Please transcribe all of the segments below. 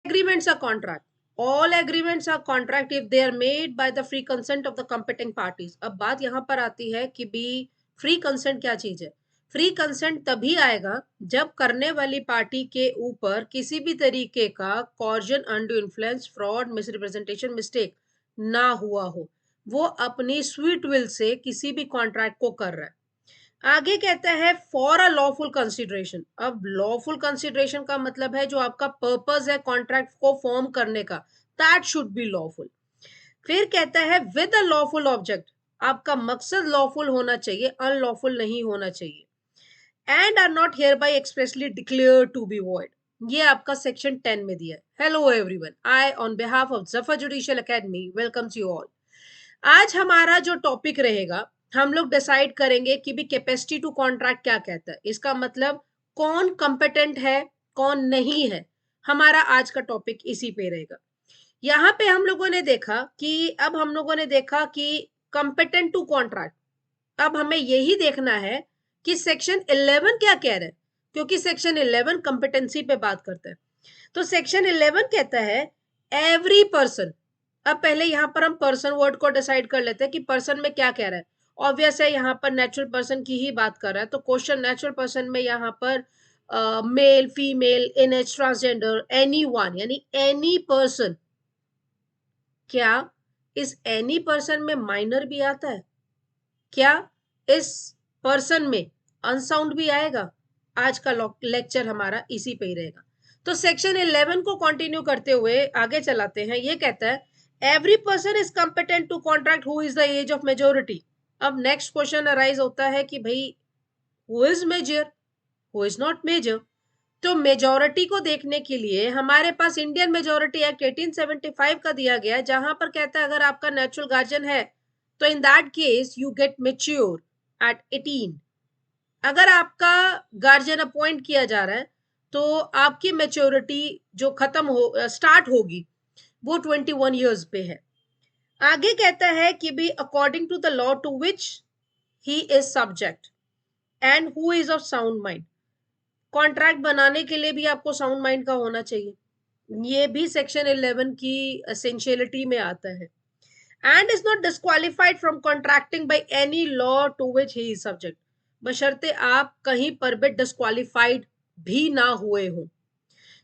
agreements are contract. All agreements are contract if they are made by the free consent of the competing parties. अब बात यहाँ पर आती है कि भी फ्री कंसेंट क्या चीज है। फ्री कंसेंट तभी आएगा जब करने वाली पार्टी के ऊपर किसी भी तरीके का coercion, undue influence, fraud, misrepresentation, mistake ना हुआ हो, वो अपनी स्वीट विल से किसी भी कॉन्ट्रैक्ट को कर रहा है। आगे कहता है फॉर अ लॉफुल कंसिडरेशन। अब लॉफुल कंसिडरेशन का मतलब है जो आपका पर्पस है कॉन्ट्रैक्ट को फॉर्म करने का, दैट शुड बी लॉफुल। फिर कहता है विद अ लॉफुल ऑब्जेक्ट, आपका मकसद लॉफुल होना चाहिए, अनलॉफुल नहीं होना चाहिए। And are not hereby expressly declare to be void, ये आपका सेक्शन 10 में दिया है। Hello everyone, I on behalf of Zafar Judicial Academy welcomes you all. आज हमारा जो टॉपिक रहेगा, हम लोग डिसाइड करेंगे कि भी कैपेसिटी टू कॉन्ट्रैक्ट क्या कहता है। इसका मतलब कौन कंपेटेंट है, कौन नहीं है। हमारा आज का टॉपिक इसी पे रहेगा। यहाँ पे हम लोगों ने देखा कि अब हम लोगों ने देखा कि कंपेटेंट टू कॉन्ट्रैक्ट, अब हमें यही देखना है कि सेक्शन 11 क्या कह रहा है, क्योंकि सेक्शन 11 कंपेटेंसी पे बात करता है। तो सेक्शन 11 कहता है एवरी पर्सन। अब पहले यहां पर हम पर्सन वर्ड को डिसाइड कर लेते हैं कि पर्सन में क्या कह रहा है। ऑब्वियस है यहाँ पर नेचुरल पर्सन की ही बात कर रहा है, तो क्वेश्चन नेचुरल पर्सन में यहाँ पर मेल, फीमेल, इन एज, ट्रांसजेंडर, एनी वन, यानी एनी पर्सन। क्या इस एनी पर्सन में माइनर भी आता है? क्या इस पर्सन में अनसाउंड भी आएगा? आज का लेक्चर हमारा इसी पे ही रहेगा। तो सेक्शन 11 को कंटिन्यू करते हुए आगे चलाते हैं। ये कहता है every person is competent to contract who is the age of majority. अब नेक्स्ट क्वेश्चन अराइज होता है कि भाई who is major, who is not major. तो मेजोरिटी को देखने के लिए हमारे पास इंडियन मेजोरिटी एक्ट 1875 का दिया गया है, जहां पर कहता है अगर आपका नेचुरल गार्जियन है तो in that case you get mature eight 18। अगर आपका गार्जियन अपॉइंट किया जा रहा है तो आपकी मेच्योरिटी जो खत्म हो स्टार्ट होगी वो 21 ईयर्स पे है। आगे कहता है कि भी according to the law to which he is subject and who is of sound mind. Contract बनाने के लिए भी आपको साउंड माइंड का होना चाहिए, ये भी सेक्शन 11 की एसेंशियलिटी में आता है। And is not disqualified from contracting by any law to which he is subject, बशर्ते आप कहीं पर भी डिस्क्वालिफाइड भी ना हुए हो।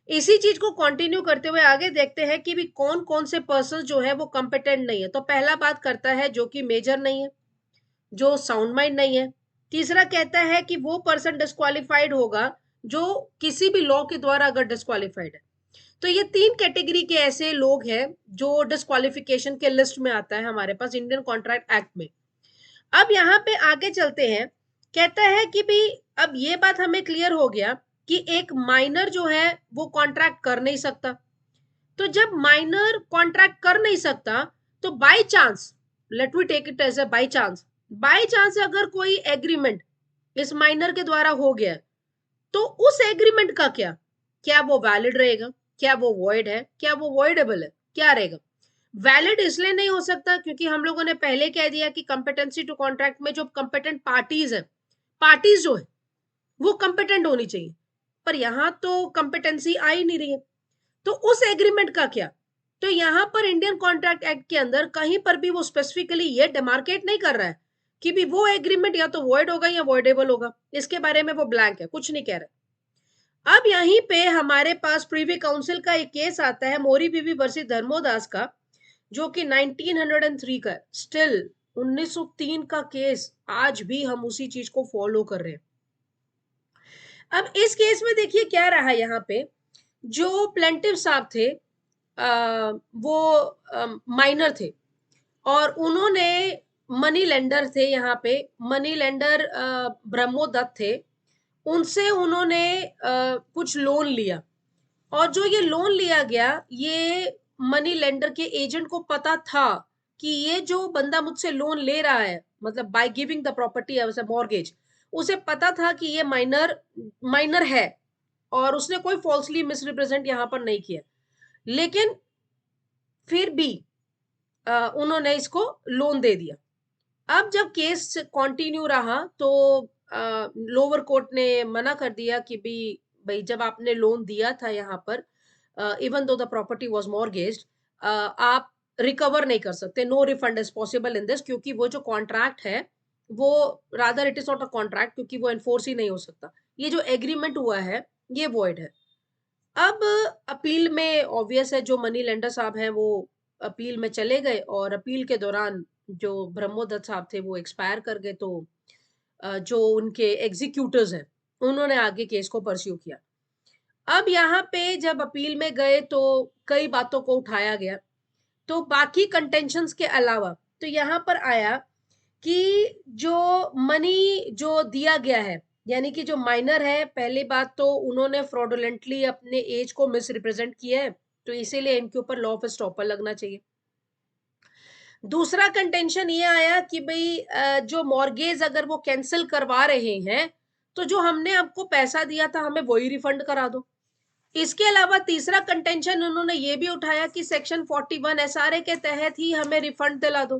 इसी चीज को कंटिन्यू करते हुए आगे देखते हैं कि भी कौन कौन से पर्सन जो है वो कंपेटेंट नहीं है। तो पहला बात करता है जो कि मेजर नहीं है, जो साउंड माइंड नहीं है। तीसरा कहता है कि वो पर्सन डिस्क्वालिफाइड होगा जो किसी भी लॉ के द्वारा अगर डिस्क्वालिफाइड है। तो ये तीन कैटेगरी के ऐसे लोग हैं जो डिस्क्वालिफिकेशन के लिस्ट में आता है हमारे पास इंडियन कॉन्ट्रैक्ट एक्ट में। अब यहाँ पे आगे चलते हैं। कहता है कि भी अब ये बात हमें क्लियर हो गया कि एक माइनर जो है वो कॉन्ट्रैक्ट कर नहीं सकता। तो जब माइनर कॉन्ट्रैक्ट कर नहीं सकता तो by chance, let we take it as a by chance अगर कोई एग्रीमेंट इस माइनर के द्वारा हो गया तो उस एग्रीमेंट का क्या, क्या वो वैलिड रहेगा, क्या वो वॉइड है, क्या वो वॉइडेबल है, क्या रहेगा? वैलिड इसलिए नहीं हो सकता क्योंकि हम लोगों ने पहले कह दिया कि कंपेटेंसी टू कॉन्ट्रैक्ट में जो कंपेटेंट पार्टीज है, पार्टीज जो है वो कंपेटेंट होनी चाहिए, पर यहां तो कंपेटेंसी आ ही नहीं रही है। तो उस एग्रीमेंट का क्या? तो यहां पर इंडियन कॉन्ट्रैक्ट एक्ट के अंदर कहीं पर भी वो स्पेसिफिकली ये डिमार्केट नहीं कर रहा है कि भी वो एग्रीमेंट या तो वॉइड होगा या वॉइडेबल होगा, इसके बारे में वो ब्लैंक है, कुछ नहीं कह रहा। अब यहीं पे हमारे पास प्रीवी काउंसिल का एक केस आता है मोरी बीबी वर्सेस धर्मोदास का, जो कि 1903 का है। स्टिल 1903 का केस, आज भी हम उसी चीज को फॉलो कर रहे हैं। अब इस केस में देखिए क्या रहा यहाँ पे, जो प्लेंटिव साहब थे वो माइनर थे और उन्होंने मनी लेंडर थे, यहाँ पे मनी लेंडर ब्रह्मोदत्त थे, उनसे उन्होंने कुछ लोन लिया। और जो ये लोन लिया गया, ये मनी लेंडर के एजेंट को पता था कि ये जो बंदा मुझसे लोन ले रहा है, मतलब by giving the property as a mortgage, उसे पता था कि ये माइनर माइनर है और उसने कोई फॉल्सली मिसरिप्रेजेंट यहाँ पर नहीं किया। लेकिन फिर भी उन्होंने इसको लोन दे दिया। अब जब केस कंटिन्यू रहा तो लोअर कोर्ट ने मना कर दिया कि भी भाई जब आपने लोन दिया था यहाँ पर even though the property was मॉर्गेज्ड, आप रिकवर नहीं कर सकते, no refund is possible in this, क्योंकि वो जो कॉन्ट्रैक्ट है वो rather it is not a contract, क्योंकि वो एनफोर्स ही नहीं हो सकता। ये जो एग्रीमेंट हुआ है ये वॉइड है। अब अपील में ऑब्वियस है, जो मनी लेंडर साहब हैं वो अपील में चले गए, और अपील के दौरान जो ब्रह्मोदत्त साहब थे वो एक्सपायर कर गए, तो जो उनके एग्जीक्यूटर्स हैं उन्होंने आगे केस को परस्यू किया। अब यहाँ पे जब अपील में गए तो कई बातों को उठाया गया, तो बाकी कंटेंशंस के अलावा तो यहाँ पर आया कि जो मनी जो दिया गया है, यानी कि जो माइनर है, पहली बात तो उन्होंने फ्रॉडुलेंटली अपने एज को मिसरिप्रेजेंट किया है, तो इसीलिए इनके ऊपर लॉ ऑफ स्टॉपर लगना चाहिए। दूसरा कंटेंशन ये आया कि भाई जो मॉर्गेज अगर वो कैंसिल करवा रहे हैं, तो जो हमने आपको पैसा दिया था हमें वही रिफंड करा दो। इसके अलावा तीसरा कंटेंशन उन्होंने ये भी उठाया कि सेक्शन 41 एसआरए के तहत ही हमें रिफंड दिला दो।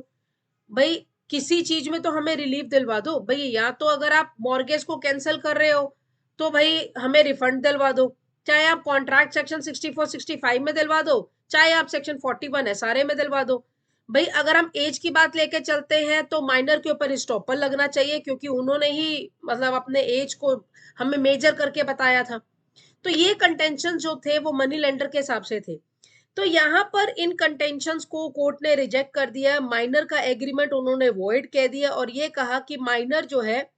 भाई किसी चीज में तो हमें रिलीफ दिलवा दो भाई, या तो अगर आप मॉर्गेज को कैंसिल कर रहे हो तो भाई हमें रिफंड दिलवा दो, चाहे आप कॉन्ट्रैक्ट सेक्शन 64 65 में दिलवा दो, चाहे आप सेक्शन 41 एसआरए में दिलवा दो। भाई अगर हम एज की बात लेके चलते हैं तो माइनर के ऊपर स्टॉपर लगना चाहिए, क्योंकि उन्होंने ही मतलब अपने एज को हमें मेजर करके बताया था। तो ये कंटेंशन जो थे वो मनी लेंडर के हिसाब से थे। तो यहाँ पर इन कंटेंशंस को कोर्ट ने रिजेक्ट कर दिया, माइनर का एग्रीमेंट उन्होंने वॉइड कह दिया, और ये कहा कि माइनर जो है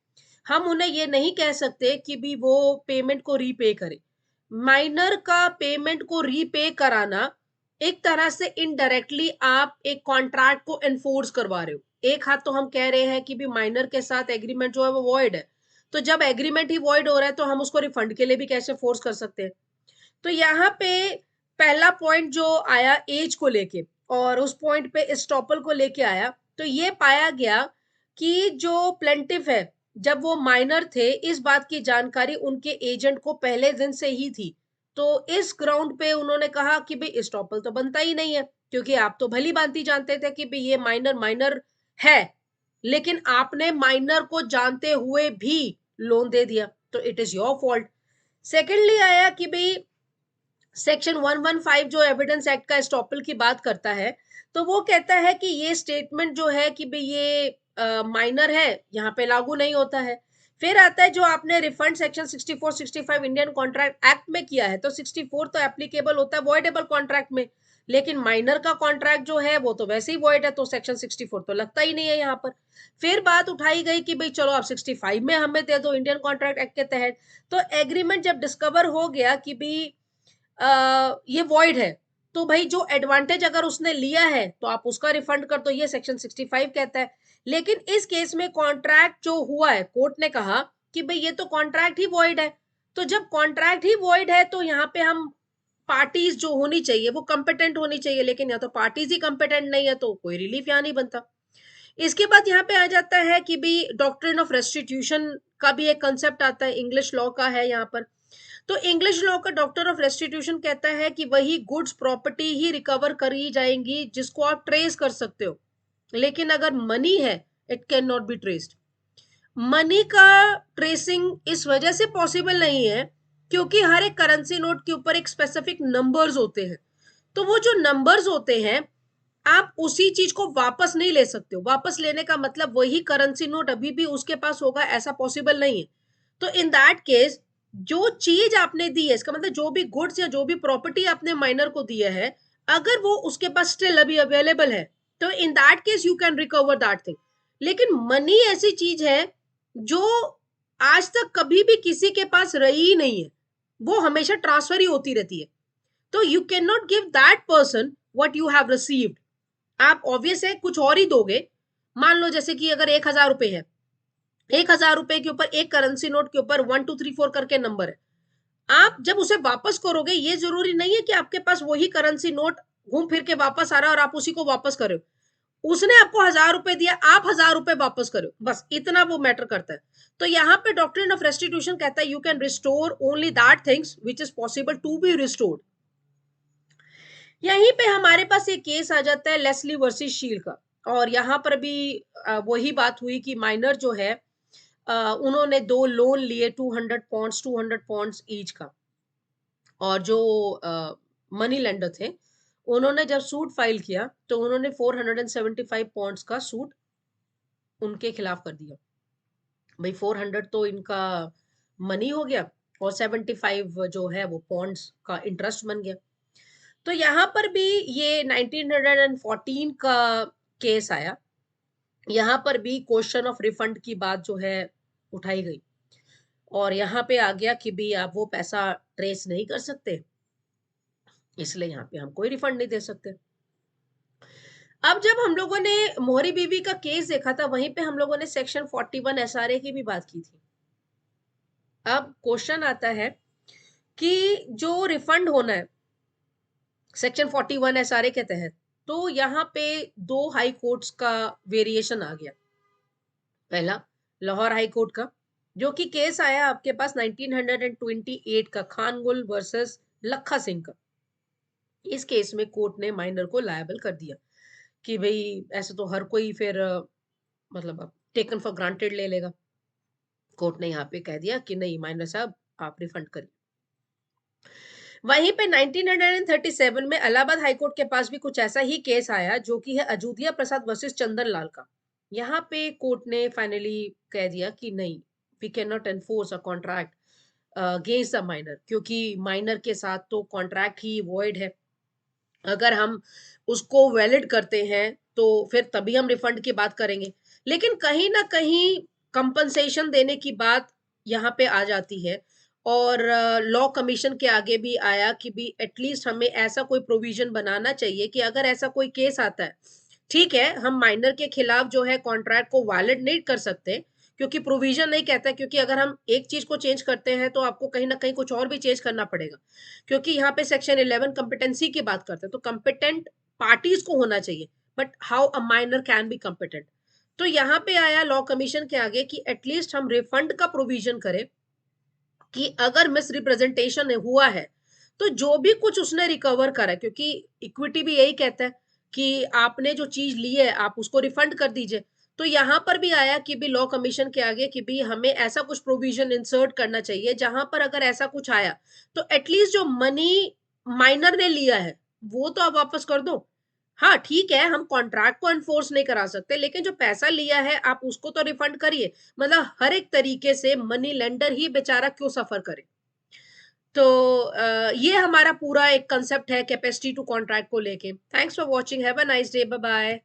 हम उन्हें ये नहीं कह सकते कि भी वो पेमेंट को रीपे करे। माइनर का पेमेंट को रीपे कराना एक तरह से इनडायरेक्टली आप एक कॉन्ट्रैक्ट को एनफोर्स करवा रहे हो। एक हाथ तो हम कह रहे हैं कि भी माइनर के साथ एग्रीमेंट जो है वो वॉइड है, तो जब एग्रीमेंट ही वॉइड हो रहा है तो हम उसको रिफंड के लिए भी कैसे फोर्स कर सकते हैं। तो यहाँ पे पहला पॉइंट जो आया एज को लेके, और उस पॉइंट पे एस्टॉपल को लेके आया, तो ये पाया गया कि जो प्लेंटिफ है जब वो माइनर थे इस बात की जानकारी उनके एजेंट को पहले दिन से ही थी, तो इस ग्राउंड पे उन्होंने कहा कि भाई एस्टॉपल तो बनता ही नहीं है, क्योंकि आप तो भली भांति जानते थे कि भाई ये माइनर माइनर है, लेकिन आपने माइनर को जानते हुए भी लोन दे दिया, तो it is your fault. Secondly आया कि भाई सेक्शन 115 जो एविडेंस एक्ट का एस्टॉपल की बात करता है, तो वो कहता है कि ये स्टेटमेंट जो है कि भाई ये माइनर है, यहाँ पे लागू नहीं होता है। फिर आता है जो आपने refund section 64 65 Indian contract act में किया है, तो 64 तो एप्लीकेबल होता है वॉइडेबल कॉन्ट्रैक्ट में, लेकिन माइनर का कॉन्ट्रैक्ट जो है वो तो वैसे ही वॉइड है, तो सेक्शन 64 तो लगता ही नहीं है यहाँ पर। फिर बात उठाई गई कि भाई चलो आप 65 में हमें दे दो इंडियन कॉन्ट्रैक्ट एक्ट के तहत। तो एग्रीमेंट जब डिस्कवर हो गया कि भाई ये वॉइड है, तो भाई जो एडवांटेज अगर उसने लिया है तो आप उसका रिफंड कर दो, ये सेक्शन 65 कहता है। लेकिन इस केस में कॉन्ट्रैक्ट जो हुआ है, कोर्ट ने कहा कि भाई ये तो कॉन्ट्रैक्ट ही वॉइड है, तो जब कॉन्ट्रैक्ट ही वॉइड है तो यहाँ पे हम पार्टीज जो होनी चाहिए वो कंपेटेंट होनी चाहिए, लेकिन या तो पार्टीज ही कंपेटेंट नहीं है तो कोई रिलीफ यहाँ नहीं बनता। इसके बाद यहाँ पे आ जाता है कि भी डॉक्ट्रिन ऑफ रेस्टिट्यूशन का भी एक कंसेप्ट आता है, इंग्लिश लॉ का है यहाँ पर। तो इंग्लिश लॉ का डॉक्टर ऑफ रेस्टिट्यूशन कहता है कि वही गुड्स प्रॉपर्टी ही रिकवर करी जाएंगी जिसको आप ट्रेस कर सकते हो, लेकिन अगर मनी है it can not be traced. Money का ट्रेसिंग इस वजह से पॉसिबल नहीं है क्योंकि हर एक करेंसी नोट के ऊपर एक स्पेसिफिक नंबर्स होते हैं, तो वो जो नंबर्स होते हैं आप उसी चीज को वापस नहीं ले सकते हो। वापस लेने का मतलब वही करेंसी नोट अभी भी उसके पास होगा ऐसा पॉसिबल नहीं है। तो इन दैट केस जो चीज आपने दी है, इसका मतलब जो भी गुड्स या जो भी प्रॉपर्टी आपने माइनर को दिया है, अगर वो उसके पास स्टिल अभी अवेलेबल है तो in that case you can recover that thing. लेकिन मनी ऐसी चीज है जो आज तक कभी भी किसी के पास रही ही नहीं है, वो हमेशा ट्रांसफर ही होती रहती है। तो you can not give that person what you have received. आप ऑब्वियस है कुछ और ही दोगे। मान लो जैसे कि अगर 1,000 रुपए है, 1,000 रुपए के ऊपर एक करेंसी नोट के ऊपर 1 2 3 4 करके नंबर है, आप जब उसे वापस करोगे ये जरूरी नहीं है कि आपके पास वही करेंसी नोट घूम फिर के वापस आ रहा है और आप उसी को वापस करो। उसने आपको 1,000 रुपए दिया, आप 1,000 रुपए वापस करो, बस इतना वो मैटर करता है। तो यहाँ पे डॉक्ट्रिन ऑफ रेस्टिट्यूशन कहता है you can restore only that things which is possible to be restored. यहीं पे हमारे पास एक केस आ जाता है लेस्ली वर्सेस शील का, और यहाँ पर भी वही बात हुई कि माइनर जो है उन्होंने 2 लोन लिए 200 पॉन्ड्स 200 पॉन्ड्स ईच का, और जो मनी लेंडर थे, उन्होंने जब सूट फाइल किया तो उन्होंने 475 पॉन्ड्स का सूट उनके खिलाफ कर दिया। भाई 400 तो इनका मनी हो गया और 75 जो है वो पॉन्ड्स का इंटरेस्ट बन गया। तो यहाँ पर भी ये 1914 का केस आया। यहाँ पर भी क्वेश्चन ऑफ रिफंड की बात जो है उठाई गई और यहाँ पे आ गया कि भी आप वो पैसा ट्रेस नहीं कर सकते, इसलिए यहाँ पे हम कोई रिफंड नहीं दे सकते। अब जब हम लोगों ने मोहरी बीवी का केस देखा था, वहीं पे हम लोगों ने सेक्शन 41 एसआरए की भी बात की थी। अब क्वेश्चन आता है कि जो रिफंड होना है सेक्शन 41 एसआरए के तहत, तो यहाँ पे दो हाई कोर्ट्स का वेरिएशन आ गया। पहला लाहौर हाई कोर्ट का, जो कि केस आया आपके पास 1928 का, खानगुल वर्सेस लखा सिंह का। इस केस में कोर्ट ने माइनर को लायबल कर दिया कि भाई ऐसे तो हर कोई फिर मतलब अब टेकन फॉर ग्रांटेड ले लेगा। कोर्ट ने यहाँ पे कह दिया कि नहीं माइनर साहब आप रिफंड करिए। वहीं पे 1937 में इलाहाबाद हाईकोर्ट के पास भी कुछ ऐसा ही केस आया, जो कि है अजूदिया प्रसाद वर्सेस चंदन लाल का। यहाँ पे कोर्ट ने फाइनली कह दिया कि नहीं, we can not enforce a contract against the minor, क्योंकि माइनर के साथ तो कॉन्ट्रैक्ट ही वॉइड है। अगर हम उसको वैलिड करते हैं तो फिर तभी हम रिफंड की बात करेंगे। लेकिन कहीं ना कहीं कंपनसेशन देने की बात यहाँ पे आ जाती है और लॉ कमीशन के आगे भी आया कि भी एटलीस्ट हमें ऐसा कोई प्रोविजन बनाना चाहिए कि अगर ऐसा कोई केस आता है, ठीक है हम माइनर के खिलाफ जो है कॉन्ट्रैक्ट को वैलिड नहीं कर सकते क्योंकि प्रोविजन नहीं कहता, क्योंकि अगर हम एक चीज को चेंज करते हैं तो आपको कहीं ना कहीं कुछ और भी चेंज करना पड़ेगा, क्योंकि यहाँ पे सेक्शन 11 कॉम्पिटेंसी की बात करते हैं, तो कॉम्पिटेंट पार्टीज को होना चाहिए, but how a minor can be competent. तो यहाँ पे आया लॉ कमीशन के आगे कि एटलीस्ट हम रिफंड का प्रोविजन करें कि अगर मिस रिप्रेजेंटेशन हुआ है तो जो भी कुछ उसने रिकवर करा, क्योंकि इक्विटी भी यही कहता है कि आपने जो चीज ली है आप उसको रिफंड कर दीजिए। तो यहाँ पर भी आया कि भी लॉ कमीशन के आगे कि भी हमें ऐसा कुछ प्रोविजन इंसर्ट करना चाहिए जहां पर अगर ऐसा कुछ आया तो एटलीस्ट जो मनी माइनर ने लिया है वो तो आप वापस कर दो। हाँ ठीक है हम कॉन्ट्रैक्ट को एनफोर्स नहीं करा सकते, लेकिन जो पैसा लिया है आप उसको तो रिफंड करिए। मतलब हर एक तरीके से मनी लेंडर ही बेचारा क्यों सफर करे। तो ये हमारा पूरा एक कंसेप्ट है कैपेसिटी टू कॉन्ट्रैक्ट को लेके। Thanks for watching, have a nice day, bye bye.